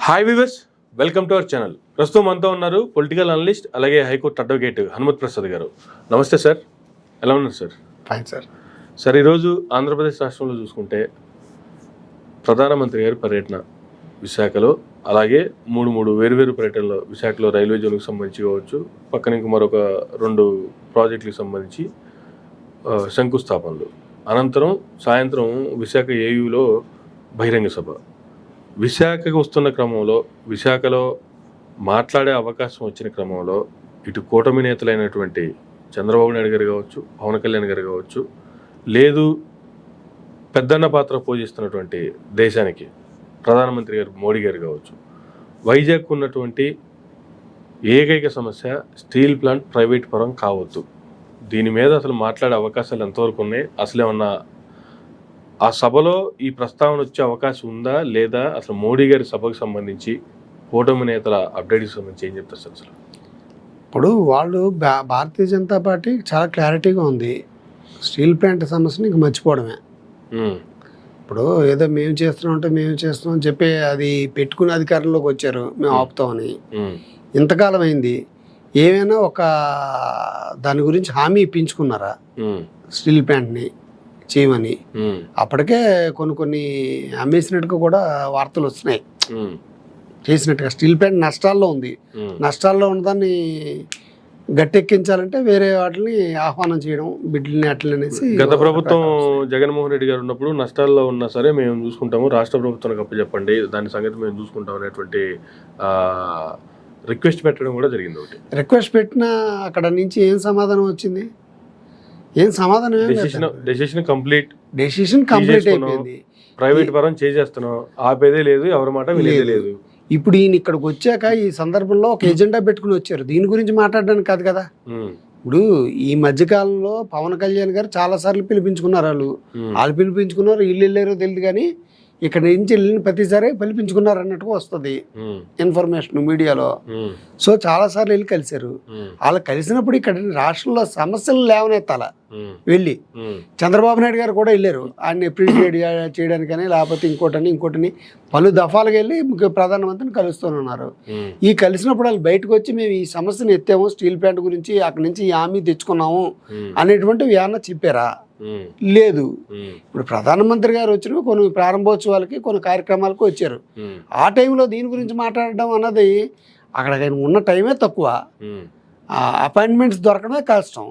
Hi viewers, welcome to our channel. ప్రస్తుతం మనతో ఉన్నారు పొలిటికల్ అనలిస్ట్ అలాగే హైకోర్టు అడ్వకేట్ హనుమత్ ప్రసాద్ గారు. నమస్తే సార్, ఎలా ఉన్నారు సార్? Fine sir. సార్, ఈరోజు ఆంధ్రప్రదేశ్ రాష్ట్రంలో చూసుకుంటే ప్రధానమంత్రి గారి పర్యటన విశాఖలో, అలాగే మూడు వేరువేరు పర్యటనలో విశాఖలో రైల్వే జోన్కి సంబంధించి కావచ్చు, పక్కన ఇంక మరొక 2 ప్రాజెక్టులకు సంబంధించి శంకుస్థాపనలు. అనంతరం సాయంత్రం విశాఖ ఏయూలో బహిరంగ సభ. విశాఖకు వస్తున్న క్రమంలో, విశాఖలో మాట్లాడే అవకాశం వచ్చిన క్రమంలో ఇటు కూటమి నేతలైనటువంటి చంద్రబాబు నాయుడు గారు కావచ్చు, పవన్ కళ్యాణ్ గారు కావచ్చు, లేదు పెద్దన్న పాత్ర పోషిస్తున్నటువంటి దేశానికి ప్రధానమంత్రి గారు మోడీ గారు కావచ్చు, వైజాగ్ ఉన్నటువంటి ఏకైక సమస్య స్టీల్ ప్లాంట్ ప్రైవేట్ పరం కావద్దు. దీని మీద అసలు మాట్లాడే అవకాశాలు ఎంతవరకు ఉన్నాయి? అసలు ఏమన్నా ఆ సభలో ఈ ప్రస్తావన వచ్చే అవకాశం ఉందా లేదా? అసలు మోడీ గారి సభకు సంబంధించి కూటమి నేతల అప్డేట్కి సంబంధించి ఏం చెప్తారు సార్? అసలు ఇప్పుడు వాళ్ళు భారతీయ జనతా పార్టీ చాలా క్లారిటీగా ఉంది, స్టీల్ ప్లాంట్ సమస్యని ఇంక మర్చిపోవడమే. ఇప్పుడు ఏదో మేము చేస్తున్నాం అని చెప్పి అది పెట్టుకుని అధికారంలోకి వచ్చారు, మేము ఆపుతామని. ఇంతకాలం అయింది, ఏమైనా ఒక దాని గురించి హామీ ఇప్పించుకున్నారా స్టీల్ ప్లాంట్ని చేయమని? అప్పటికే కొన్ని అమ్మేసినట్టుగా కూడా వార్తలు వస్తున్నాయి. చేసినట్టుగా స్టీల్ ప్లాంట్ నష్టాల్లో ఉంది, నష్టాల్లో ఉన్నదాన్ని గట్టెక్కించాలంటే వేరే వాటిని ఆహ్వానం చేయడం, బిడ్డలని అట్లని అనేసి. గత ప్రభుత్వం జగన్మోహన్ రెడ్డి గారు ఉన్నప్పుడు నష్టాల్లో ఉన్నా సరే మేము చూసుకుంటాము, రాష్ట్ర ప్రభుత్వానికి అప్పచెప్పండి, దాని సంగతి మేము చూసుకుంటాం అనేటువంటి రిక్వెస్ట్ పెట్టడం కూడా జరిగింది. ఒకటి రిక్వెస్ట్ పెట్టినా అక్కడ నుంచి ఏం సమాధానం వచ్చింది? ఏం సమాధానం? డెసిషన్ కంప్లీట్ అయిపోయింది. ప్రైవేట్ పరం చేసేస్తున్నాం, ఆపేదే లేదు, ఎవరి మాట వినేదే లేదు. ఇప్పుడు ఈయన ఇక్కడికి వచ్చాక ఈ సందర్భంలో ఒక ఎజెండా పెట్టుకుని వచ్చారు, దీని గురించి మాట్లాడడానికి కాదు కదా. ఇప్పుడు ఈ మధ్యకాలంలో పవన్ కళ్యాణ్ గారు చాలా సార్లు పిలిపించుకున్నారు, వాళ్ళు పిలిపించుకున్నారు, వీళ్ళు వెళ్ళారో తెలియదు, కానీ ఇక్కడ నుంచి వెళ్ళిన ప్రతిసారి పిలిపించుకున్నారు అన్నట్టుగా వస్తుంది ఇన్ఫర్మేషన్ మీడియాలో. సో చాలా సార్లు వెళ్ళి కలిశారు. వాళ్ళు కలిసినప్పుడు ఇక్కడ రాష్ట్రంలో సమస్యలు లేవనెత్తాల వెళ్ళి. చంద్రబాబు నాయుడు గారు కూడా వెళ్ళారు, ఆయన అప్రిషియేట్ చేయడానికని, లేకపోతే ఇంకోటని పలు దఫాలుగా వెళ్ళి ప్రధానమంత్రిని కలుస్తున్నారు. ఈ కలిసినప్పుడు వాళ్ళు బయటకు వచ్చి మేము ఈ సమస్యను ఎత్తాము, స్టీల్ ప్లాంట్ గురించి అక్కడి నుంచి ఈ హామీ తెచ్చుకున్నాము అనేటువంటివి ఏమన్నా చెప్పారా? లేదు. ఇప్పుడు ప్రధానమంత్రి గారు వచ్చిన కొన్ని ప్రారంభోత్సవాలకి, కొన్ని కార్యక్రమాలకు వచ్చారు. ఆ టైంలో దీని గురించి మాట్లాడడం అన్నది అక్కడ ఉన్న టైమే తక్కువ, అపాయింట్మెంట్స్ దొరకడమే కష్టం.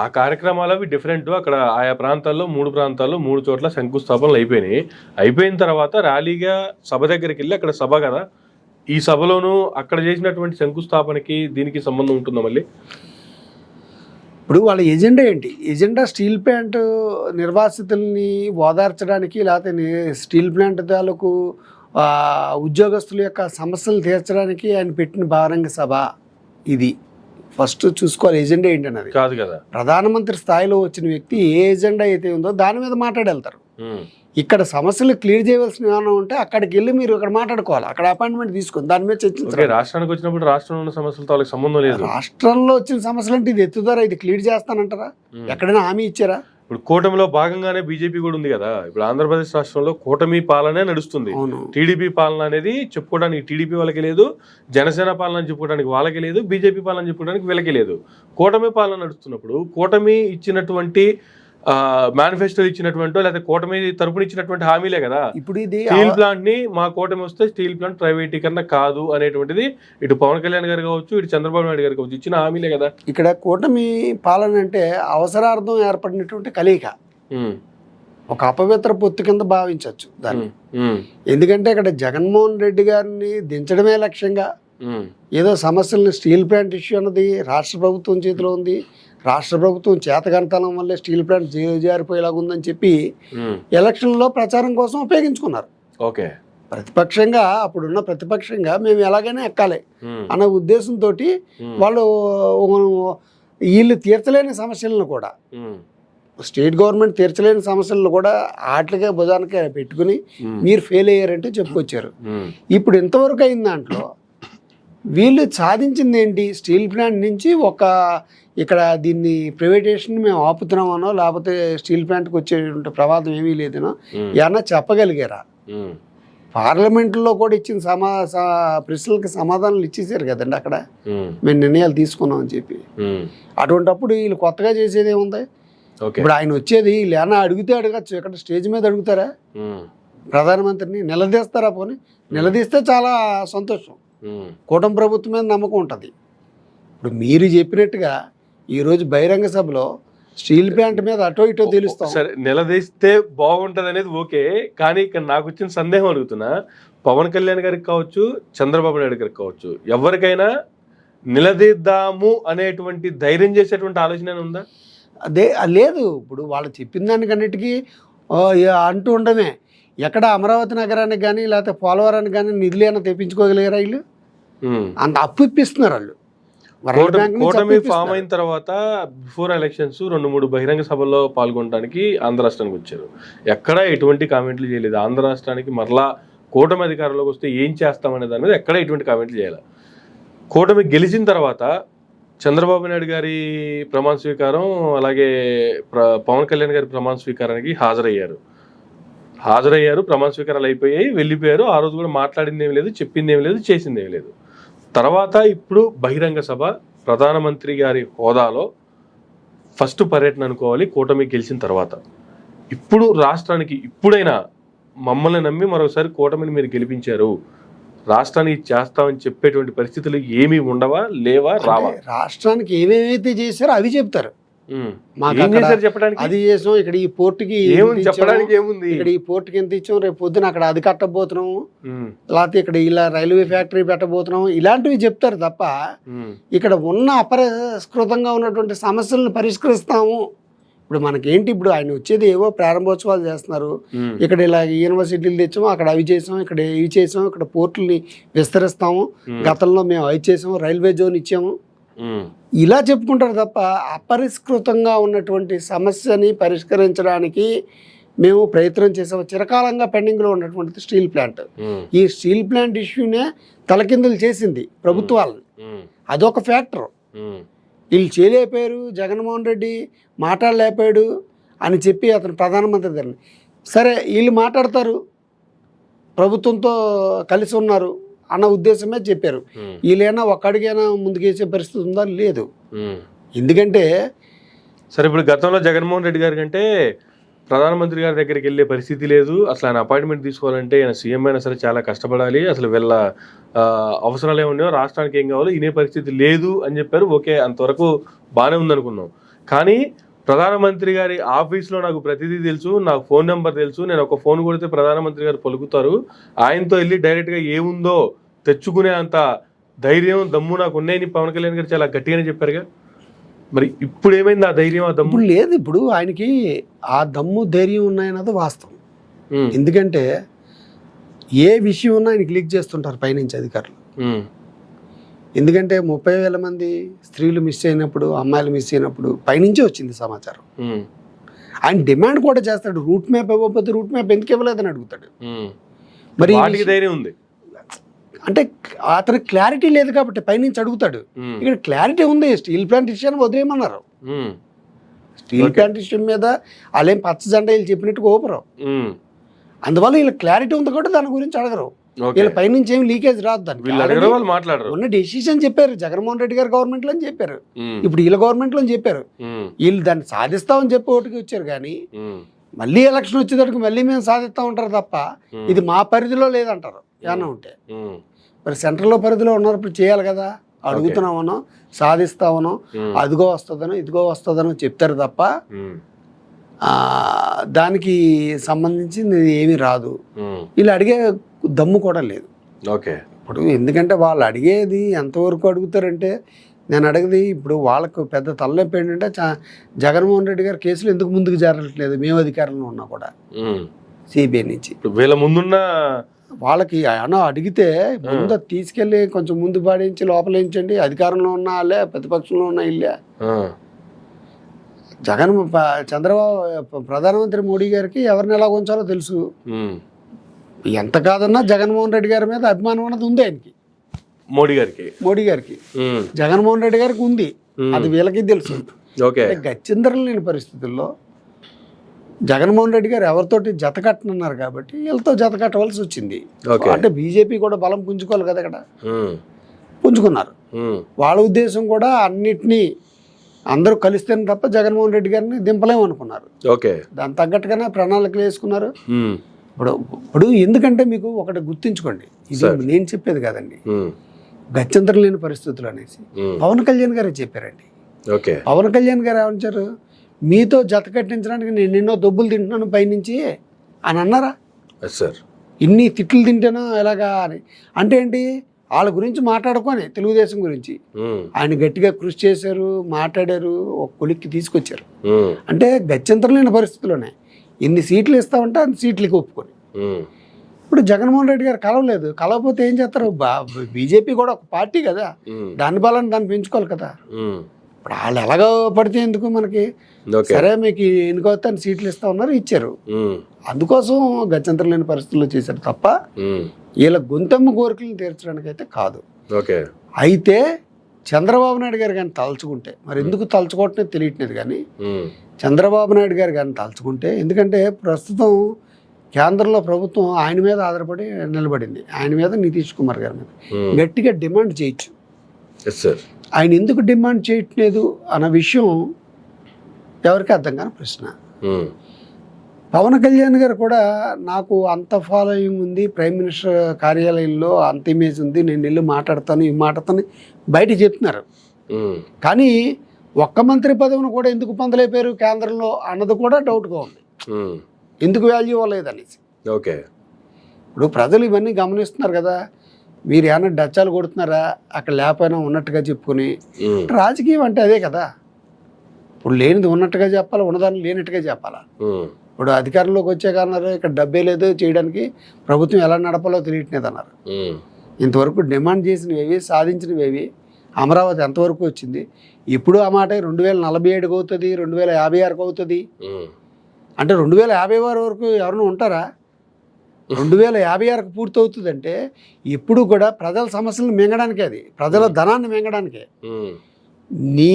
ఆ కార్యక్రమాలు అవి డిఫరెంట్. అక్కడ ఆయా ప్రాంతాల్లో 3 చోట్ల శంకుస్థాపనలు అయిపోయిన తర్వాత ర్యాలీగా సభ దగ్గరికి వెళ్ళి, అక్కడ సభ కదా, ఈ సభలోనూ అక్కడ చేసినటువంటి శంకుస్థాపనకి దీనికి సంబంధం ఉంటుందా మళ్ళీ? ఇప్పుడు వాళ్ళ ఎజెండా ఏంటి? ఎజెండా స్టీల్ ప్లాంట్ నిర్వాసితుల్ని ఓదార్చడానికి, లేకపోతే స్టీల్ ప్లాంట్ తాలూకు ఉద్యోగస్తుల యొక్క సమస్యలు తీర్చడానికి ఆయన పెట్టిన బహిరంగ సభ ఇది. ఫస్ట్ చూసుకోవాలి ఎజెండా ఏంటన్నది. కాదు కదా, ప్రధానమంత్రి స్థాయిలో వచ్చిన వ్యక్తి ఏ ఎజెండా అయితే ఉందో దాని మీద మాట్లాడేళ్తారు. ఇక్కడ సమస్యలు క్లియర్ చేయవలసిన ఏమైనా ఉంటే అక్కడికి వెళ్ళి మీరు ఇక్కడ మాట్లాడుకోవాలి, అక్కడ అపాయింట్మెంట్ తీసుకొని దాని మీద చర్చించాలి. రాష్ట్రానికి వచ్చినప్పుడు రాష్ట్రంలో ఉన్న సమస్యలతో వాళ్ళకి సంబంధం లేదు. రాష్ట్రంలో వచ్చిన సమస్యలు అంటే ఇది ఎత్తుతారా, ఇది క్లియర్ చేస్తానంటారా? ఎక్కడైనా హామీ ఇచ్చారా? ఇప్పుడు కూటమిలో భాగంగానే బీజేపీ కూడా ఉంది కదా. ఇప్పుడు ఆంధ్రప్రదేశ్ రాష్ట్రంలో కూటమి పాలనే నడుస్తుంది. టీడీపీ పాలన అనేది చెప్పుకోవడానికి టీడీపీ వాళ్ళకి లేదు, జనసేన పాలన చెప్పుకోవడానికి వాళ్ళకి లేదు, బీజేపీ పాలన చెప్పుకోవడానికి వీళ్ళకి లేదు. కూటమి పాలన నడుస్తున్నప్పుడు కూటమి ఇచ్చినటువంటి మేనిఫెస్టో ఇచ్చినటువంటి, లేకపోతే కూటమి తరపున ఇచ్చినటువంటి హామీలే కదా. ఇప్పుడు ఇది స్టీల్ ప్లాంట్ ని మా కూటమి వస్తే స్టీల్ ప్లాంట్ ప్రైవేటీకరణ కాదు అనేటువంటిది ఇటు పవన్ కళ్యాణ్ గారు కావచ్చు, ఇటు చంద్రబాబు నాయుడు గారు కావచ్చు ఇచ్చిన హామీలే కదా. ఇక్కడ కూటమి పాలన అంటే అవసరార్థం ఏర్పడినటువంటి కలయిక, ఒక అపవిత్ర పొత్తు కింద భావించవచ్చు దాన్ని. ఎందుకంటే ఇక్కడ జగన్మోహన్ రెడ్డి గారిని దించడమే లక్ష్యంగా, ఏదో సమస్యలను స్టీల్ ప్లాంట్ ఇష్యూ అన్నది రాష్ట్ర ప్రభుత్వం చేతిలో ఉంది, రాష్ట్ర ప్రభుత్వం చేతగంతనం వల్లే స్టీల్ ప్లాంట్ జారిపోయేలాగా ఉందని చెప్పి ఎలక్షన్లో ప్రచారం కోసం ఉపయోగించుకున్నారు. ఓకే, ప్రతిపక్షంగా అప్పుడున్న ప్రతిపక్షంగా మేము ఎలాగైనా ఎక్కాలి అన్న ఉద్దేశంతో వాళ్ళు వీళ్ళు తీర్చలేని సమస్యలను కూడా, స్టేట్ గవర్నమెంట్ తీర్చలేని సమస్యలను కూడా ఆటలకే భుజానికే పెట్టుకుని మీరు ఫెయిల్ అయ్యారంటే చెప్పుకొచ్చారు. ఇప్పుడు ఇంతవరకు అయిన దాంట్లో వీళ్ళు సాధించింది ఏంటి? స్టీల్ ప్లాంట్ నుంచి ఇక్కడ దీన్ని ప్రైవేటైజేషన్ మేము ఆపుతున్నామనో, లేకపోతే స్టీల్ ప్లాంట్కి వచ్చే ప్రమాదం ఏమీ లేదనో ఏమన్నా చెప్పగలిగారా? పార్లమెంట్లో కూడా ఇచ్చిన ప్రశ్నలకి సమాధానాలు ఇచ్చేసారు కదండి అక్కడ. ఉమ్, మేము నిర్ణయాలు తీసుకున్నాం అని చెప్పి. ఉమ్, అటువంటప్పుడు వీళ్ళు కొత్తగా చేసేది ఏముంది? ఓకే. ఇప్పుడు ఆయన వచ్చేది వీళ్ళు ఏమన్నా అడిగితే అడగచ్చు, ఇక్కడ స్టేజ్ మీద అడుగుతారా ఉమ్, ప్రధానమంత్రిని? నిలదీస్తారా? పోనీ నిలదీస్తే చాలా సంతోషం, ఉమ్, కూటమి ప్రభుత్వం మీద నమ్మకం ఉంటుంది. ఇప్పుడు మీరు చెప్పినట్టుగా ఈరోజు బహిరంగ సభలో స్టీల్ ప్లాంట్ మీద అటో ఇటో తెలుస్తాం. సరే, నిలదీస్తే బాగుంటది అనేది ఓకే, కానీ ఇక్కడ నాకు వచ్చిన సందేహం అడుగుతున్నా. పవన్ కళ్యాణ్ గారికి కావచ్చు, చంద్రబాబు నాయుడు గారికి కావచ్చు, ఎవరికైనా నిలదీద్దాము అనేటువంటి ధైర్యం చేసేటువంటి ఆలోచన ఉందా? అదే లేదు. ఇప్పుడు వాళ్ళు చెప్పిన దానికన్నిటికీ అంటూ ఉండమే. ఎక్కడ అమరావతి నగరానికి కానీ లేకపోతే పోలవరానికి కానీ నిధులు ఏమైనా తెప్పించుకోగలిగారా వీళ్ళు? ఉమ్. అంత అప్పు ఇప్పిస్తున్నారు వాళ్ళు. కూటమి ఫామ్ అయిన తర్వాత బిఫోర్ ఎలక్షన్స్ 2-3 బహిరంగ సభల్లో పాల్గొనడానికి ఆంధ్ర రాష్ట్రానికి వచ్చారు. ఎక్కడ ఎటువంటి కామెంట్లు చేయలేదు. ఆంధ్ర రాష్ట్రానికి మరలా కూటమి అధికారంలోకి వస్తే ఏం చేస్తామనే దాని మీద ఎక్కడ ఎటువంటి కామెంట్లు చేయాలి. కూటమి గెలిచిన తర్వాత చంద్రబాబు నాయుడు గారి ప్రమాణ స్వీకారం, అలాగే పవన్ కళ్యాణ్ గారి ప్రమాణ స్వీకారానికి హాజరయ్యారు. ప్రమాణ స్వీకారాలు అయిపోయాయి, వెళ్ళిపోయారు. ఆ రోజు కూడా మాట్లాడింది ఏమి లేదు, చెప్పింది ఏమి లేదు, చేసింది ఏమి లేదు. తర్వాత ఇప్పుడు బహిరంగ సభ ప్రధానమంత్రి గారి హోదాలో ఫస్ట్ పర్యటన అనుకోవాలి కూటమి గెలిచిన తర్వాత. ఇప్పుడు రాష్ట్రానికి ఇప్పుడైనా మమ్మల్ని నమ్మి మరోసారి కూటమిని మీరు గెలిపించారు, రాష్ట్రానికి చేస్తామని చెప్పేటువంటి పరిస్థితులు ఏమీ ఉండవా, లేవా, రావా? రాష్ట్రానికి ఏమేమైతే చేశారో అవి చెప్తారు. చెప్పడానికి అది చేసాం, ఇక్కడ ఈ పోర్టుకి చెప్పడానికి ఏముంది, ఇక్కడ ఈ పోర్టుకి ఎంత ఇచ్చాం, రేపు పొద్దున అక్కడ అది కట్టబోతున్నాము, లేకపోతే ఇక్కడ ఇలా రైల్వే ఫ్యాక్టరీ పెట్టబోతున్నాము, ఇలాంటివి చెప్తారు తప్ప ఇక్కడ ఉన్న అపరిష్కృతంగా ఉన్నటువంటి సమస్యలను పరిష్కరిస్తాము. ఇప్పుడు మనకేంటి, ఇప్పుడు ఆయన వచ్చేది ఏవో ప్రారంభోత్సవాలు చేస్తున్నారు. ఇక్కడ ఇలా యూనివర్సిటీలు తెచ్చాము, అక్కడ అవి చేసాము, ఇక్కడ ఇవి చేసాము, ఇక్కడ పోర్టుల్ని విస్తరిస్తాము, గతంలో మేము అవి చేసాము, రైల్వే జోన్ ఇచ్చాము, ఇలా చెప్పుకుంటారు తప్ప అపరిష్కృతంగా ఉన్నటువంటి సమస్యని పరిష్కరించడానికి మేము ప్రయత్నం చేసాము. చిరకాలంగా పెండింగ్లో ఉన్నటువంటి స్టీల్ ప్లాంట్, ఈ స్టీల్ ప్లాంట్ ఇష్యూనే తలకిందులు చేసింది ప్రభుత్వాలను. అదొక ఫ్యాక్టర్. వీళ్ళు చేయలేకపోయారు, జగన్మోహన్ రెడ్డి మాట్లాడలేకపోయాడు అని చెప్పి అతను ప్రధానమంత్రి దగ్గర. సరే, వీళ్ళు మాట్లాడతారు, ప్రభుత్వంతో కలిసి ఉన్నారు అన్న ఉద్దేశమే చెప్పారు. వీళ్ళైనా ఒక్కడికైనా ముందుకేసే పరిస్థితి ఉందా? లేదు. ఎందుకంటే సరే, ఇప్పుడు గతంలో జగన్మోహన్ రెడ్డి గారి కంటే ప్రధానమంత్రి గారి దగ్గరికి వెళ్ళే పరిస్థితి లేదు. అసలు ఆయన అపాయింట్మెంట్ తీసుకోవాలంటే ఆయన సీఎం అయినా సరే చాలా కష్టపడాలి, అసలు వీళ్ళ అవసరాలు ఏమున్నాయో, రాష్ట్రానికి ఏం కావాలో ఇనే పరిస్థితి లేదు అని చెప్పారు. ఓకే, అంతవరకు బాగానే ఉందనుకున్నాం. కానీ ప్రధానమంత్రి గారి ఆఫీస్లో నాకు ప్రతిదీ తెలుసు, నాకు ఫోన్ నెంబర్ తెలుసు, నేను ఒక ఫోన్ కొడితే ప్రధానమంత్రి గారు పలుకుతారు, ఆయనతో వెళ్ళి డైరెక్ట్గా ఏముందో తెచ్చుకునే అంత ధైర్యం, దమ్ము నాకు ఉన్నాయని పవన్ కళ్యాణ్ గారు చాలా గట్టిగానే చెప్పారుగా. మరి ఇప్పుడు ఏమైంది ఆ ధైర్యం, ఆ దమ్ము? లేదు. ఇప్పుడు ఆయనకి ఆ దమ్ము ధైర్యం ఉన్నాయన్నది వాస్తవం. ఎందుకంటే ఏ విషయం ఉన్నా ఆయనకి లీక్ చేస్తుంటారు పైనుంచి అధికారులు. ఎందుకంటే 30,000 మంది స్త్రీలు మిస్ అయినప్పుడు, అమ్మాయిలు మిస్ అయినప్పుడు పైనుంచే వచ్చింది సమాచారం. ఆయన డిమాండ్ కూడా చేస్తాడు, రూట్ మ్యాప్ ఇవ్వకపోతే రూట్ మ్యాప్ ఎందుకు ఇవ్వలేదని అడుగుతాడు. మరి ధైర్యం ఉంది అంటే అతనికి క్లారిటీ లేదు కాబట్టి పైనుంచి అడుగుతాడు. ఇక్కడ క్లారిటీ ఉంది, స్టీల్ ప్లాంట్ విషయాన్ని వదిలేయమన్నారు. స్టీల్ ప్లాంట్ విషయం మీద వాళ్ళేం పచ్చ జెండా వీళ్ళు చెప్పినట్టుగా ఓపరు. అందువల్ల వీళ్ళకి క్లారిటీ ఉంది కాబట్టి దాని గురించి అడగరు. వీళ్ళ పైనుంచి ఏమి లీకేజ్ రాదు. దానికి ఉన్న డెసిషన్ చెప్పారు జగన్మోహన్ రెడ్డి గారు గవర్నమెంట్ లో అని చెప్పారు, ఇప్పుడు వీళ్ళ గవర్నమెంట్ లో అని చెప్పారు. వీళ్ళు దాన్ని సాధిస్తామని చెప్పి ఓటుకి వచ్చారు, కానీ మళ్ళీ ఎలక్షన్ వచ్చేటప్పుడు మళ్ళీ మేము సాధిస్తా ఉంటారు తప్ప ఇది మా పరిధిలో లేదంటారు. ఏమన్నా ఉంటే మరి సెంట్రల్లో పరిధిలో ఉన్నప్పుడు చేయాలి కదా. అడుగుతున్నామనో, సాధిస్తామనో, అదిగో వస్తుందనో, ఇదిగో వస్తుందనో చెప్తారు తప్ప దానికి సంబంధించింది ఏమీ రాదు. వీళ్ళు అడిగే దమ్ము కూడా లేదు. ఓకే, ఇప్పుడు ఎందుకంటే వాళ్ళు అడిగేది ఎంతవరకు అడుగుతారంటే, నేను అడిగేది ఇప్పుడు వాళ్ళకు పెద్ద తలనొప్పి ఏంటంటే జగన్మోహన్ రెడ్డి గారు కేసులు ఎందుకు ముందుకు జరగట్లేదు, మేము అధికారంలో ఉన్నా కూడా సిబిఐ నుంచి. వీళ్ళ ముందున్న వాళ్ళకి అన్న అడిగితే ముందు తీసుకెళ్ళి కొంచెం ముందు పాడించి లోపలించండి, అధికారంలో ఉన్న వాళ్ళే, ప్రతిపక్షంలో ఉన్న ఇల్లే. చంద్రబాబు ప్రధానమంత్రి మోడీ గారికి ఎవరిని ఎలా ఉంచాలో తెలుసు. ఎంత కాదన్నా జగన్మోహన్ రెడ్డి గారి మీద అభిమానం అన్నది ఉంది ఆయనకి. మోడీ గారికి జగన్మోహన్ రెడ్డి గారికి ఉంది, అది వీళ్ళకి తెలుసు. గచ్చిందరం లేని పరిస్థితుల్లో జగన్మోహన్ రెడ్డి గారు ఎవరితోటి జత కట్టనున్నారు కాబట్టి వీళ్ళతో జత కట్టవలసి వచ్చింది. Okay. అంటే బీజేపీ కూడా బలం పుంజుకోవాలి కదా ఇక్కడ, ఉమ్, పుంజుకున్నారు. ఉమ్, వాళ్ళ ఉద్దేశం కూడా అన్నిటినీ అందరూ కలిస్తేనే తప్ప జగన్మోహన్ రెడ్డి గారిని దింపలేము అనుకున్నారు. ఓకే. దాని తగ్గట్టుగానే ప్రణాళికలు వేసుకున్నారు. ఉమ్, ఇప్పుడు ఎందుకంటే మీకు ఒకటి గుర్తించుకోండి, ఇది Sir. నేను చెప్పేది కాదండి, ఉమ్, గత్యంతరం లేని పరిస్థితులు అనేసి ఉమ్, పవన్ కళ్యాణ్ గారే చెప్పారండి. ఓకే. పవన్ కళ్యాణ్ గారు ఏమంటారు, మీతో జత కట్టించడానికి నేను ఎన్నో దొబ్బులు తింటున్నాను పైనుంచి అని అన్నారా? Yes sir. ఇన్ని తిట్లు తింటానో ఎలాగా అని. అంటే ఏంటి, వాళ్ళ గురించి మాట్లాడుకొని తెలుగుదేశం గురించి ఉమ్, ఆయన గట్టిగా కృషి చేశారు, మాట్లాడారు, ఒక కొలిక్కి తీసుకొచ్చారు. ఉమ్, అంటే గత్యంతరం లేని పరిస్థితుల్లోనే ఇన్ని సీట్లు ఇస్తామంటే అన్ని సీట్లకి ఒప్పుకొని. ఉమ్, ఇప్పుడు జగన్మోహన్ రెడ్డి గారు కలవలేదు, కలవకపోతే ఏం చేస్తారు? బీజేపీ కూడా ఒక పార్టీ కదా, ఉమ్, దాని బలాన్ని దాన్ని పెంచుకోవాలి కదా. ఉమ్, ఇప్పుడు వాళ్ళు ఎలాగో పడితే ఎందుకు మనకి, ఓకే. సరే మీకు ఎన్నికొస్తే అన్ని సీట్లు ఇస్తా ఉన్నారు, ఇచ్చారు. ఉమ్, అందుకోసం గత్యంతరం లేని పరిస్థితుల్లో చేశారు తప్ప ఉమ్, వీళ్ళ గొంతమ్మ కోరికలను తీర్చడానికి అయితే కాదు. ఓకే. అయితే చంద్రబాబు నాయుడు గారు కానీ తలుచుకుంటే, మరి ఎందుకు తలుచుకోవటమే తెలియట్లేదు కానీ, ఉమ్, చంద్రబాబు నాయుడు గారు కానీ తలుచుకుంటే, ఎందుకంటే ప్రస్తుతం కేంద్రంలో ప్రభుత్వం ఆయన మీద ఆధారపడి నిలబడింది, ఆయన మీద నితీష్ కుమార్ గారి మీద ఉమ్, గట్టిగా డిమాండ్ చేయొచ్చు. Yes sir. ఆయన ఎందుకు డిమాండ్ చేయట్లేదు అన్న విషయం ఎవరికి అర్థం కాని ప్రశ్న. ఉమ్, పవన్ కళ్యాణ్ గారు కూడా నాకు అంత ఫాలోయింగ్ ఉంది, ప్రైమ్ మినిస్టర్ కార్యాలయంలో అంత ఇమేజ్ ఉంది, నేను వెళ్ళి మాట్లాడతాను ఈ మాట్లాడతాను బయట చెప్తున్నారు. ఉమ్, కానీ ఒక్క మంత్రి పదవిని కూడా ఎందుకు పొందలేపారు కేంద్రంలో అన్నది కూడా డౌట్గా ఉంది, ఉమ్, ఎందుకు వాల్యూ అవ్వలేదనేసి. ఓకే. ఇప్పుడు ప్రజలు ఇవన్నీ గమనిస్తున్నారు కదా, మీరు ఏమన్నా డచ్చాలు కొడుతున్నారా అక్కడ లేకపోయినా ఉన్నట్టుగా చెప్పుకొని. ఉమ్, రాజకీయం అంటే అదే కదా, ఇప్పుడు లేనిది ఉన్నట్టుగా చెప్పాలా, ఉన్నదాన్ని లేనట్టుగా చెప్పాలా. ఉమ్, ఇప్పుడు అధికారంలోకి వచ్చాక అన్నారు ఇక్కడ డబ్బే లేదు చేయడానికి, ప్రభుత్వం ఎలా నడపాలో తెలియట్లేదు అన్నారు. ఉమ్, ఇంతవరకు డిమాండ్ చేసినవి సాధించినవి అమరావతి ఎంతవరకు వచ్చింది? ఇప్పుడు ఆ మాట 2047 అవుతుంది, 2056 అవుతుంది ఉమ్, అంటే 2050 వరకు ఎవరైనా ఉంటారా? 2056 పూర్తి అవుతుందంటే ఇప్పుడు కూడా ప్రజల సమస్యలను మింగడానికే, అది ప్రజల ధనాన్ని మింగడానికే. ఉమ్, నీ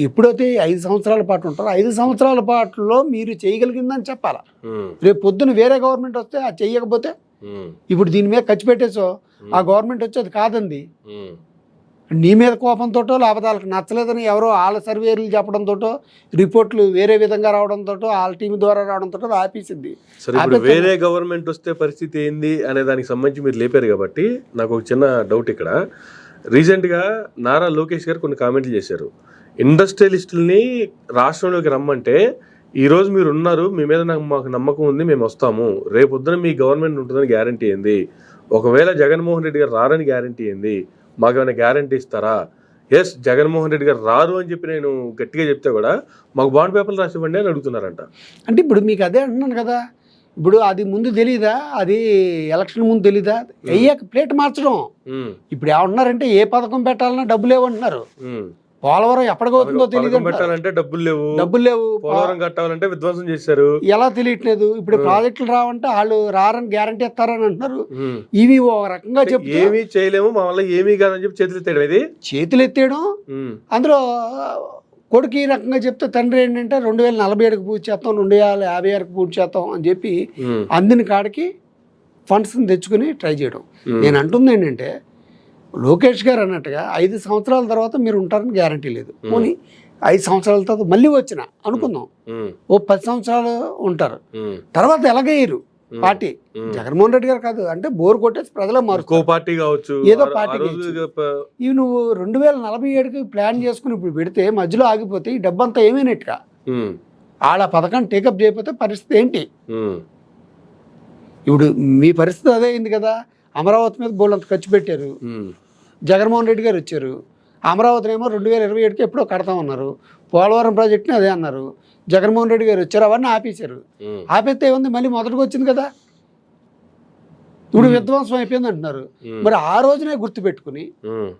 ఎప్పుడైతే 5 సంవత్సరాల పాటు ఉంటారో 5 సంవత్సరాల పాటులో మీరు చేయగలిగిందని చెప్పాలా. ఉమ్, రేపు పొద్దున వేరే గవర్నమెంట్ వస్తే అది చెయ్యకపోతే, ఉమ్, ఇప్పుడు దీని మీద ఖర్చు పెట్టేసో ఆ గవర్నమెంట్ వచ్చేది కాదండి, ఉమ్, నీ మీద కోపంతోటో లేకపోతే వాళ్ళకి నచ్చలేదని ఎవరో వాళ్ళ సర్వేలు చెప్పడంతో, రిపోర్ట్లు వేరే విధంగా రావడంతో, వాళ్ళ టీం ద్వారా రావడంతో ఆపేసింది. సరే, ఇప్పుడు వేరే గవర్నమెంట్ వస్తే పరిస్థితి ఏంది అనే దానికి సంబంధించి మీరు లేపారు కాబట్టి నాకు ఒక చిన్న డౌట్ ఇక్కడ. రీసెంట్గా నారా లోకేష్ గారు కొన్ని కామెంట్లు చేశారు, ఇండస్ట్రియలిస్టుల్ని రాష్ట్రంలోకి రమ్మంటే ఈరోజు మీరు ఉన్నారు, మీ మీద మాకు నమ్మకం ఉంది, మేము వస్తాము, రేపొద్దున మీ గవర్నమెంట్ ఉంటుందని గ్యారంటీ ఏంది, ఒకవేళ జగన్మోహన్ రెడ్డి గారు రారని గ్యారంటీ ఏంది, మాకు ఏమైనా గ్యారంటీ ఇస్తారా? ఎస్, జగన్మోహన్ రెడ్డి గారు రారు అని చెప్పి నేను గట్టిగా చెప్తే కూడా మాకు బాండ్ పేపర్లు రాసివ్వండి అని అడుగుతున్నారంట. అంటే ఇప్పుడు మీకు అదే అంటున్నాను కదా, ఇప్పుడు అది ముందు తెలీదా, అది ఎలక్షన్ ముందు తెలీదా, అయ్యాక ప్లేట్ మార్చడం. ఉమ్, ఇప్పుడు ఏమంటున్నారంటే ఏ పథకం పెట్టాలన్నా డబ్బులు లేవంటున్నారు, ఉమ్, పోలవరం ఎప్పటికవుతుందో తెలియదు, పథకం పెట్టాలంటే డబ్బులు లేవు, పోలవరం కట్టాలంటే విధ్వంసం చేశారు, ఎలా తెలియట్లేదు. ఇప్పుడు ప్రాజెక్టులు రావంటే వాళ్ళు రారని గ్యారంటీ ఇస్తారని అంటున్నారు. ఉమ్, ఇవి ఒక రకంగా చెప్పి ఏమీ చేయలేము, మా వల్ల ఏమీ కాదని చెప్పి చేతులు ఎత్తాడు ఇది. చేతులు ఎత్తేయడం. ఉమ్, అందులో కొడుకు ఈ రకంగా చెప్తే తండ్రి ఏంటంటే 2047కి పూర్తి చేస్తాం, 2056కి పూర్తి చేస్తాం అని చెప్పి ఉమ్, అందిన కాడికి ఫండ్స్ని తెచ్చుకుని ట్రై చేయడం. నేను అంటుంది ఏంటంటే లోకేష్ గారు అన్నట్టుగా 5 సంవత్సరాల తర్వాత మీరు ఉంటారని గ్యారంటీ లేదు, పోనీ 5 సంవత్సరాల తర్వాత మళ్ళీ వచ్చిన అనుకుందాం, ఉమ్, ఓ 10 సంవత్సరాలు ఉంటారు, ఉమ్, తర్వాత ఎలాగయ్యారు పార్టీ. జగన్మోహన్ రెడ్డి గారు కాదు అంటే బోర్ కొట్టేసి ప్రజలే ఇంకో పార్టీ కావచ్చు, ఏదో పార్టీ ఇవి నువ్వు 2047కి ప్లాన్ చేసుకుని ఇప్పుడు పెడితే మధ్యలో ఆగిపోతే ఈ డబ్బంతా ఏమైనట్టుగా, ఉమ్, వాళ్ళ పథకాన్ని టేకప్ చేయకపోతే పరిస్థితి ఏంటి? ఉమ్, ఇప్పుడు మీ పరిస్థితి అదే అయింది కదా, అమరావతి మీద బోళ్ళంత ఖర్చు పెట్టారు, ఉమ్, జగన్మోహన్ రెడ్డి గారు వచ్చారు, అమరావతిని ఏమో 2027కి ఎప్పుడో కడతామన్నారు, పోలవరం ప్రాజెక్ట్ని అదే అన్నారు, జగన్మోహన్ రెడ్డి గారు వచ్చారు, అవన్నీ ఆపేశారు. ఉమ్, ఆపేస్తే ఏముంది, మళ్ళీ మొదటికి వచ్చింది కదా, ఇప్పుడు విధ్వంసం అయిపోయింది అంటున్నారు. మరి ఆ రోజునే గుర్తుపెట్టుకుని ఉమ్,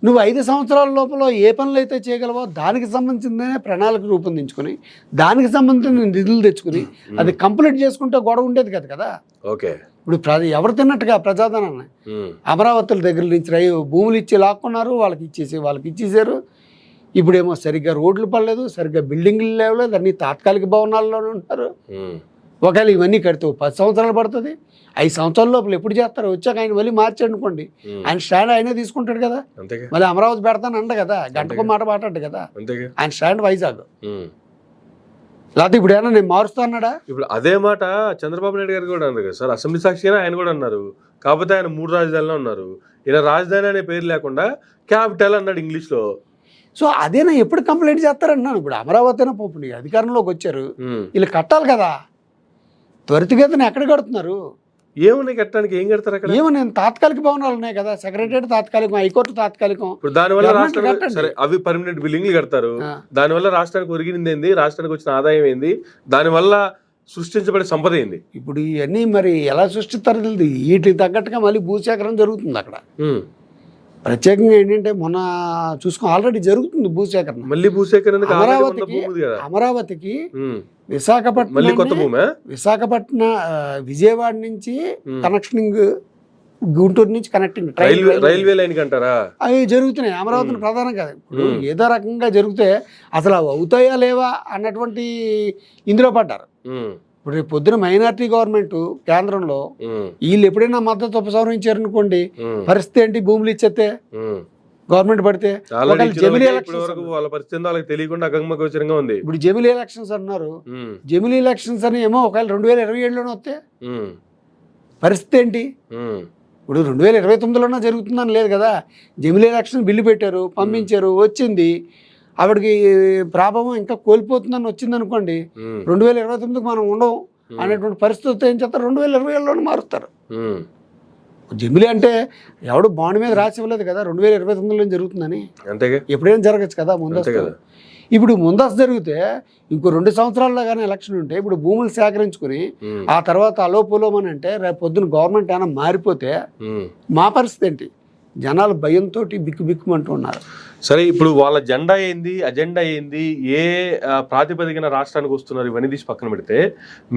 నువ్వు 5 సంవత్సరాల లోపల ఏ పనులు అయితే చేయగలవో దానికి సంబంధించిన ప్రణాళిక రూపొందించుకుని దానికి సంబంధించిన నిధులు తెచ్చుకుని అది కంప్లీట్ చేసుకుంటే గొడవ ఉండేది కదా. ఓకే. ఇప్పుడు ఎవరు తిన్నట్టుగా ప్రజాధనాన్ని ఉమ్, అమరావతుల దగ్గర నుంచి భూములు ఇచ్చి లాక్కున్నారు, వాళ్ళకి ఇచ్చేసారు. ఇప్పుడేమో సరిగ్గా రోడ్లు పడలేదు, సరిగ్గా బిల్డింగ్లు లేవలేదు, అన్ని తాత్కాలిక భవనాల్లోనే ఉంటారు. ఉమ్, ఒకవేళ ఇవన్నీ కడితే 10 సంవత్సరాలు పడుతుంది, 5 సంవత్సరాల లోపల ఎప్పుడు చేస్తారు? వచ్చాక ఆయన మళ్ళీ మార్చాడు అనుకోండి, ఆయన స్టాండ్ ఆయనే తీసుకుంటాడు కదా. మళ్ళీ అమరావతి పెడతాను అంట కదా, గంటకు మాట మాట్లాడు కదా, ఆయన స్టాండ్ వైజాగ్. లేకపోతే ఇప్పుడు ఏమన్నా నేను మారుస్తా అన్నాడా? ఇప్పుడు అదే మాట చంద్రబాబు నాయుడు గారు కూడా అన్నారు కదా సార్, అసెంబ్లీ సాక్షిగా ఆయన కూడా అన్నారు. కాకపోతే ఆయన 3 రాజధానిలో ఉన్నారు, ఇలా రాజధాని అనే పేరు లేకుండా క్యాపిటల్ అన్నాడు ఇంగ్లీష్లో. సో అదేనా ఎప్పుడు కంప్లైంట్ చేస్తారన్నాను. ఇప్పుడు అమరావతినే పోపు అధికారంలోకి వచ్చారు, వీళ్ళు కట్టాలి కదా. త్వరితగతిన ఎక్కడ కడుతున్నారు? ఏమున్నాయి కట్టడానికి? ఏం కడతారు అక్కడ? ఏమో నేను తాత్కాలిక భవనాలు ఉన్నాయి కదా, సెక్రటరియట్ తాత్కాలికం, హైకోర్టు తాత్కాలికం. ఇప్పుడు దానివల్ల రాష్ట్రానికి సరే అవి పర్మనెంట్ బిల్డింగ్లు కడతారు, దానివల్ల రాష్ట్రానికి ఒరిగింది ఏంది, రాష్ట్రానికి వచ్చిన ఆదాయం ఏంది, దానివల్ల సృష్టించబడే సంపద ఏంది? ఇప్పుడు ఇవన్నీ మరి ఎలా సృష్టిస్తారో తెలియదు. వీటికి తగ్గట్టుగా మళ్ళీ భూసేకరణ జరుగుతుంది అక్కడ. ప్రత్యేకంగా ఏంటంటే మొన్న ఆల్రెడీ జరుగుతుంది భూసేకరణ. మళ్ళీ భూసేకరణ అమరావతికి విశాఖపట్నం విజయవాడ నుంచి కనెక్షనింగ్, గుంటూరు నుంచి కనెక్టింగ్ రైల్వే లైన్ అంటారా, అవి జరుగుతున్నాయి. అమరావతిని ప్రధానం కాదు. ఇప్పుడు ఏదో రకంగా జరిగితే అసలు అవి అవుతాయా లేవా అన్నటువంటి ఇందులో పడ్డారు. ఇప్పుడు రేపు పొద్దున మైనార్టీ గవర్నమెంట్ కేంద్రంలో వీళ్ళు ఎప్పుడైనా మద్దతు ఉపసంహరించారు అనుకోండి, పరిస్థితి ఏంటి? భూములు ఇచ్చేస్తే గవర్నమెంట్ పడితే ఇప్పుడు జమిలీ ఎలక్షన్స్ అన్నారు. జమిలీ ఎలక్షన్స్ అని ఏమో ఒకవేళ 2027లోనే వస్తే పరిస్థితి ఏంటి? ఇప్పుడు 2029లోనే జరుగుతుందని లేదు కదా. జమిలీ ఎలక్షన్ బిల్లు పెట్టారు, పంపించారు, వచ్చింది, ఆవిడకి ప్రాభావం ఇంకా కోల్పోతుందని వచ్చింది అనుకోండి, 2029కి మనం ఉండవు అనేటువంటి పరిస్థితి ఏం చేస్తారు? 2027లోనే మారుస్తారు. జమిలీ అంటే ఎవడు బాండ్ మీద రాసి ఇవ్వలేదు కదా 2029లో జరుగుతుందని. ఎప్పుడైనా జరగచ్చు కదా ముందస్తు. ఇప్పుడు ముందస్తు జరిగితే ఇంకో 2 సంవత్సరాల్లో కానీ ఎలక్షన్ ఉంటే ఇప్పుడు భూములు సేకరించుకుని ఆ తర్వాత అలోపులోమని అంటే రేపు పొద్దున గవర్నమెంట్ ఏమైనా మారిపోతే మా పరిస్థితి ఏంటి? జనాలు భయంతో బిక్కుమంటూ ఉన్నారు. సరే, ఇప్పుడు వాళ్ళ జెండా ఏంది, అజెండా ఏంది, ఏ ప్రాతిపదికన రాష్ట్రానికి వస్తున్నారు, ఇవన్నీ తీసి పక్కన పెడితే